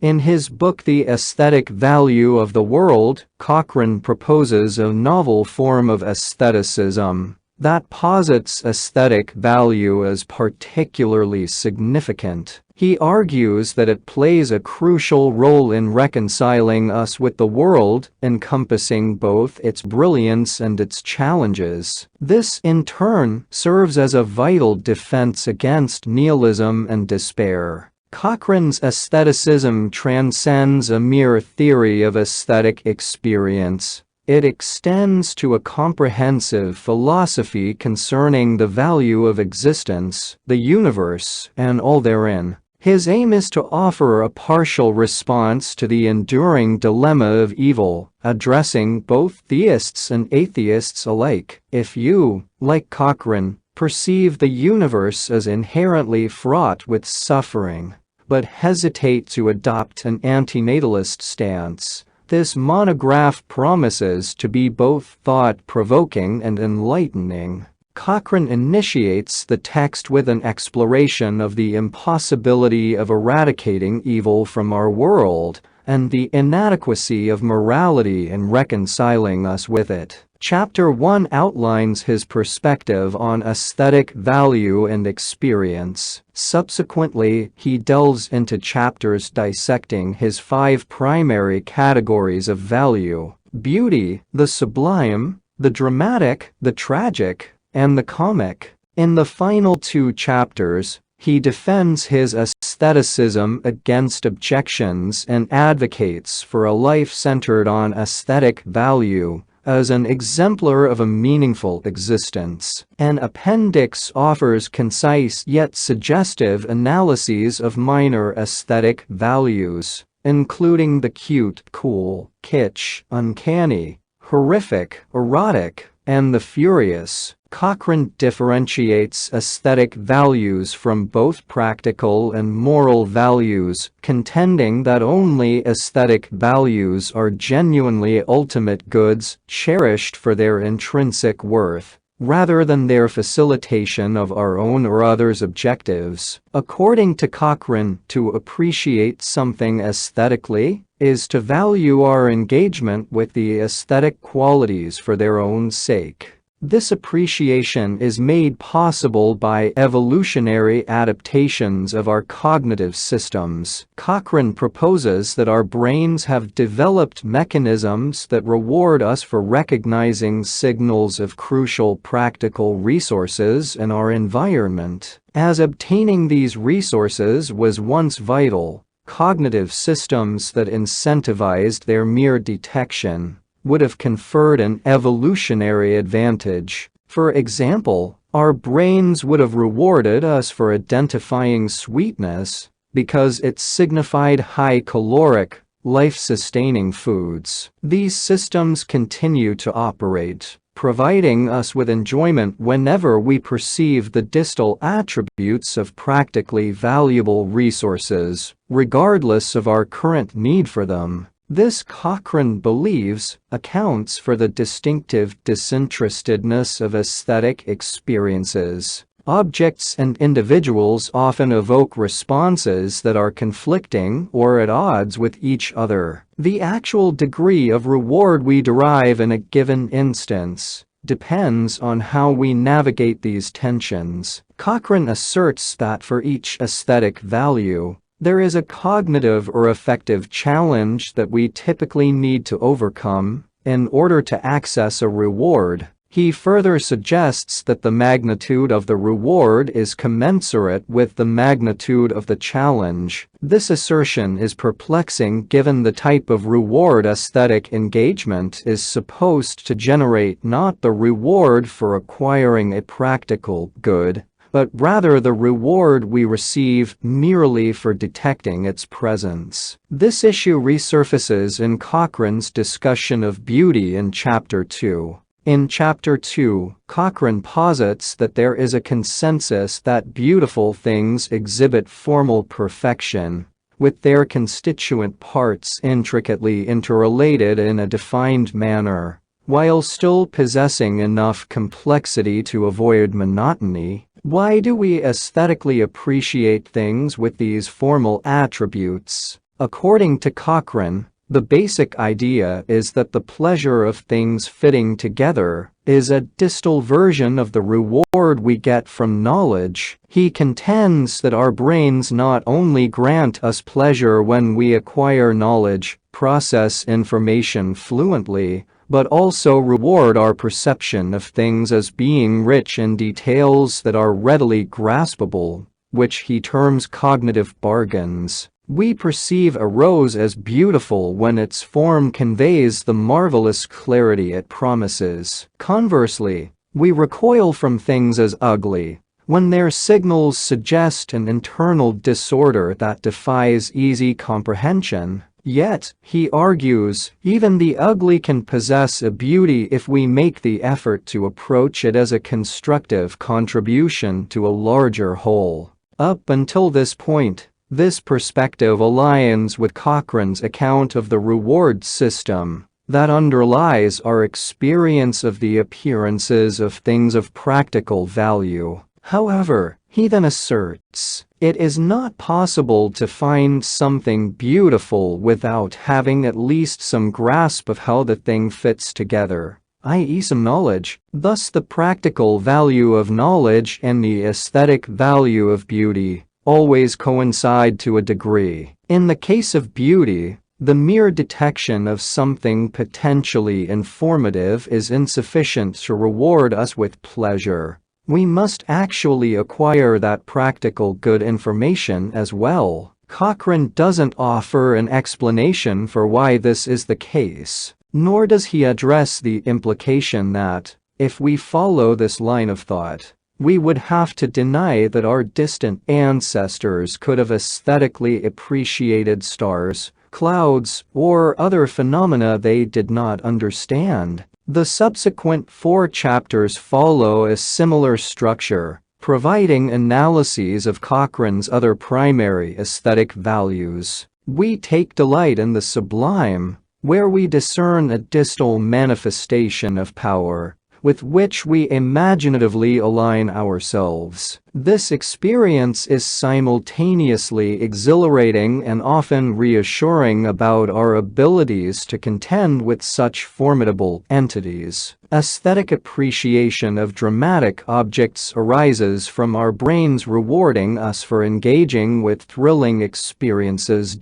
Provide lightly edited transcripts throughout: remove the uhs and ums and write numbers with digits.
In his book The Aesthetic Value of the World, Cochrane proposes a novel form of aestheticism that posits aesthetic value as particularly significant. He argues that it plays a crucial role in reconciling us with the world, encompassing both its brilliance and its challenges. This, in turn, serves as a vital defense against nihilism and despair. Cochrane's aestheticism transcends a mere theory of aesthetic experience. It extends to a comprehensive philosophy concerning the value of existence, the universe, and all therein. His aim is to offer a partial response to the enduring dilemma of evil, addressing both theists and atheists alike. If you, like Cochrane, perceive the universe as inherently fraught with suffering, but hesitate to adopt an antinatalist stance, this monograph promises to be both thought-provoking and enlightening. Cochrane initiates the text with an exploration of the impossibility of eradicating evil from our world, and the inadequacy of morality in reconciling us with it. Chapter 1 outlines his perspective on aesthetic value and experience. Subsequently, he delves into chapters dissecting his 5 primary categories of value: beauty, the sublime, the dramatic, the tragic, and the comic. In the final 2 chapters, he defends his aestheticism against objections and advocates for a life centered on aesthetic value as an exemplar of a meaningful existence. An appendix offers concise yet suggestive analyses of minor aesthetic values, including the cute, cool, kitsch, uncanny, horrific, erotic, and the furious. Cochrane differentiates aesthetic values from both practical and moral values, contending that only aesthetic values are genuinely ultimate goods, cherished for their intrinsic worth, rather than their facilitation of our own or others' objectives. According to Cochrane, to appreciate something aesthetically is to value our engagement with the aesthetic qualities for their own sake. This appreciation is made possible by evolutionary adaptations of our cognitive systems. Cochrane proposes that our brains have developed mechanisms that reward us for recognizing signals of crucial practical resources in our environment. As obtaining these resources was once vital, cognitive systems that incentivized their mere detection would have conferred an evolutionary advantage. For example, our brains would have rewarded us for identifying sweetness because it signified high-caloric, life-sustaining foods. These systems continue to operate, providing us with enjoyment whenever we perceive the distal attributes of practically valuable resources, regardless of our current need for them. This, Cochrane believes, accounts for the distinctive disinterestedness of aesthetic experiences. Objects and individuals often evoke responses that are conflicting or at odds with each other. The actual degree of reward we derive in a given instance depends on how we navigate these tensions. Cochrane asserts that for each aesthetic value, there is a cognitive or affective challenge that we typically need to overcome in order to access a reward. He further suggests that the magnitude of the reward is commensurate with the magnitude of the challenge. This assertion is perplexing given the type of reward aesthetic engagement is supposed to generate, not the reward for acquiring a practical good, but rather the reward we receive merely for detecting its presence. This issue resurfaces in Cochrane's discussion of beauty in Chapter 2. In Chapter 2, Cochrane posits that there is a consensus that beautiful things exhibit formal perfection, with their constituent parts intricately interrelated in a defined manner, while still possessing enough complexity to avoid monotony. Why do we aesthetically appreciate things with these formal attributes? According to Cochrane, the basic idea is that the pleasure of things fitting together is a distal version of the reward we get from knowledge. He contends that our brains not only grant us pleasure when we acquire knowledge, process information fluently, but also reward our perception of things as being rich in details that are readily graspable, which he terms cognitive bargains. We perceive a rose as beautiful when its form conveys the marvelous clarity it promises. Conversely, we recoil from things as ugly when their signals suggest an internal disorder that defies easy comprehension. Yet, he argues, even the ugly can possess a beauty if we make the effort to approach it as a constructive contribution to a larger whole. Up until this point, this perspective aligns with Cochrane's account of the reward system that underlies our experience of the appearances of things of practical value. However, he then asserts, it is not possible to find something beautiful without having at least some grasp of how the thing fits together, i.e. some knowledge. Thus the practical value of knowledge and the aesthetic value of beauty always coincide to a degree. In the case of beauty, the mere detection of something potentially informative is insufficient to reward us with pleasure. We must actually acquire that practical good information as well. Cochrane doesn't offer an explanation for why this is the case, nor does he address the implication that, if we follow this line of thought, we would have to deny that our distant ancestors could have aesthetically appreciated stars, clouds, or other phenomena they did not understand. The subsequent 4 chapters follow a similar structure, providing analyses of Cochrane's other primary aesthetic values. We take delight in the sublime, where we discern a distal manifestation of power, with which we imaginatively align ourselves. This experience is simultaneously exhilarating and often reassuring about our abilities to contend with such formidable entities. Aesthetic appreciation of dramatic objects arises from our brains rewarding us for engaging with thrilling experiences.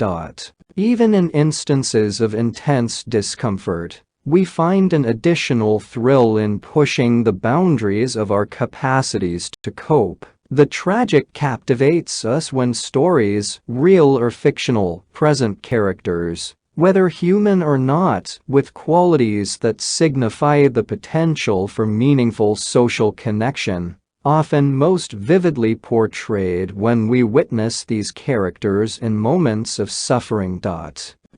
Even in instances of intense discomfort, we find an additional thrill in pushing the boundaries of our capacities to cope. The tragic captivates us when stories, real or fictional, present characters, whether human or not, with qualities that signify the potential for meaningful social connection, often most vividly portrayed when we witness these characters in moments of suffering.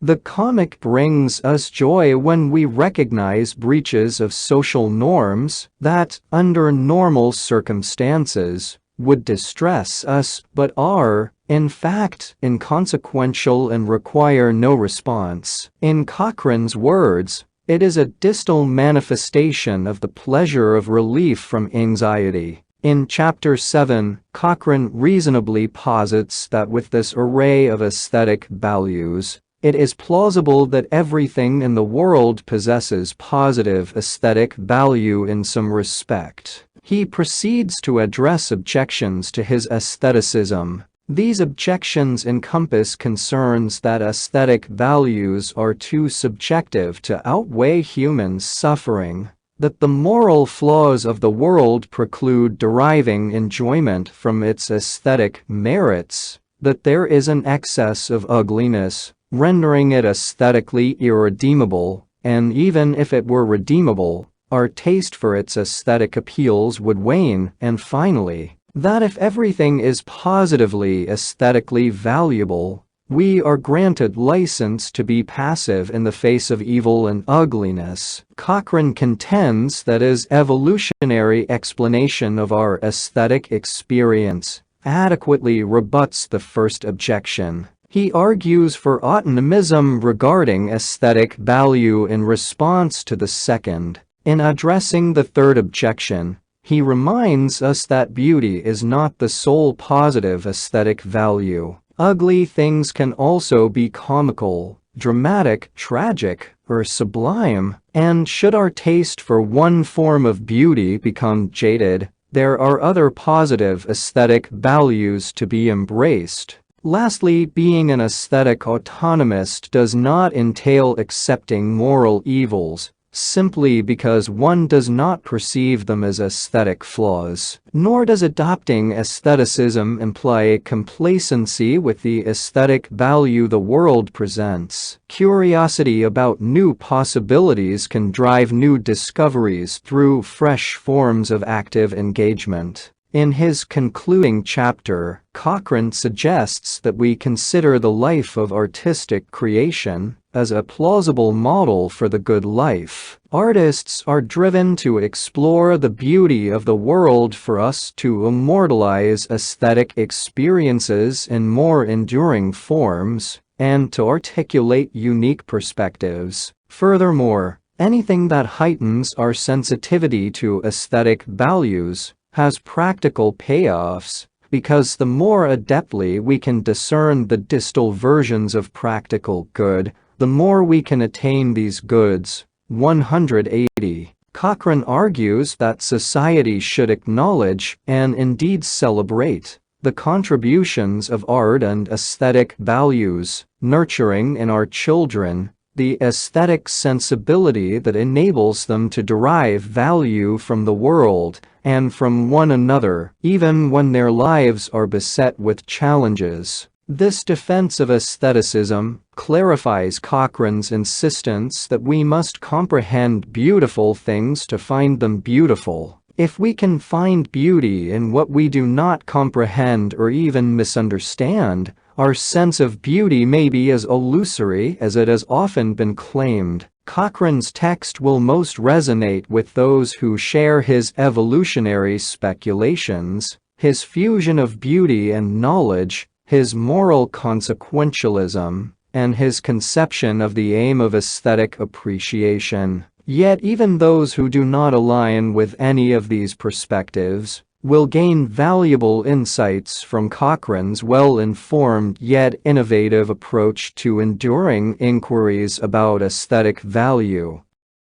The comic brings us joy when we recognize breaches of social norms that, under normal circumstances, would distress us but are, in fact, inconsequential and require no response. In Cochrane's words, it is a distal manifestation of the pleasure of relief from anxiety. In Chapter 7, Cochrane reasonably posits that with this array of aesthetic values, it is plausible that everything in the world possesses positive aesthetic value in some respect. He proceeds to address objections to his aestheticism. These objections encompass concerns that aesthetic values are too subjective to outweigh human suffering, that the moral flaws of the world preclude deriving enjoyment from its aesthetic merits, that there is an excess of ugliness, rendering it aesthetically irredeemable, and even if it were redeemable, our taste for its aesthetic appeals would wane, and finally, that if everything is positively aesthetically valuable, we are granted license to be passive in the face of evil and ugliness. Cochrane contends that his evolutionary explanation of our aesthetic experience adequately rebuts the first objection. He argues for autonomism regarding aesthetic value in response to the second. In addressing the third objection, he reminds us that beauty is not the sole positive aesthetic value. Ugly things can also be comical, dramatic, tragic, or sublime, and should our taste for one form of beauty become jaded, there are other positive aesthetic values to be embraced. Lastly, being an aesthetic autonomist does not entail accepting moral evils simply because one does not perceive them as aesthetic flaws. Nor does adopting aestheticism imply a complacency with the aesthetic value the world presents. Curiosity about new possibilities can drive new discoveries through fresh forms of active engagement. In his concluding chapter, Cochrane suggests that we consider the life of artistic creation as a plausible model for the good life. Artists are driven to explore the beauty of the world for us to immortalize aesthetic experiences in more enduring forms, and to articulate unique perspectives. Furthermore, anything that heightens our sensitivity to aesthetic values has practical payoffs, because the more adeptly we can discern the distal versions of practical good, the more we can attain these goods. 180. Cochrane argues that society should acknowledge, and indeed celebrate, the contributions of art and aesthetic values, nurturing in our children the aesthetic sensibility that enables them to derive value from the world and from one another, even when their lives are beset with challenges. This defense of aestheticism clarifies Cochrane's insistence that we must comprehend beautiful things to find them beautiful. If we can find beauty in what we do not comprehend or even misunderstand, our sense of beauty may be as illusory as it has often been claimed. Cochrane's text will most resonate with those who share his evolutionary speculations, his fusion of beauty and knowledge, his moral consequentialism, and his conception of the aim of aesthetic appreciation. Yet even those who do not align with any of these perspectives will gain valuable insights from Cochrane's well-informed yet innovative approach to enduring inquiries about aesthetic value.